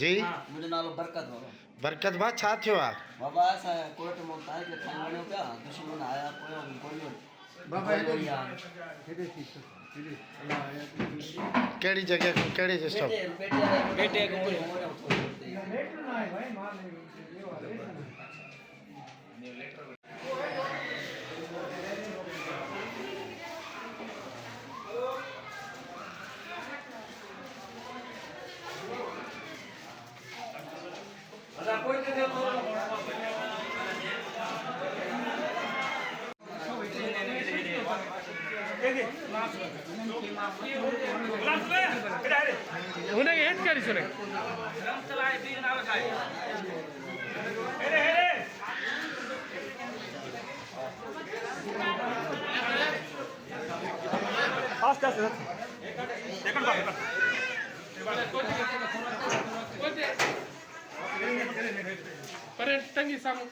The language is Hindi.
जी मुझे नालो बरकत बाबा। बरकत बा छा थियो आ बाबा ऐसा कोर्ट में ताई के खान वणो पिया दुश्मन आया कोयो गोलियो बाबा केड़ी जगह को केड़ी सिस्टम बेटे को उन्हें हेड करी सुने आस्ते आस्ते देखो पर टंगी सामू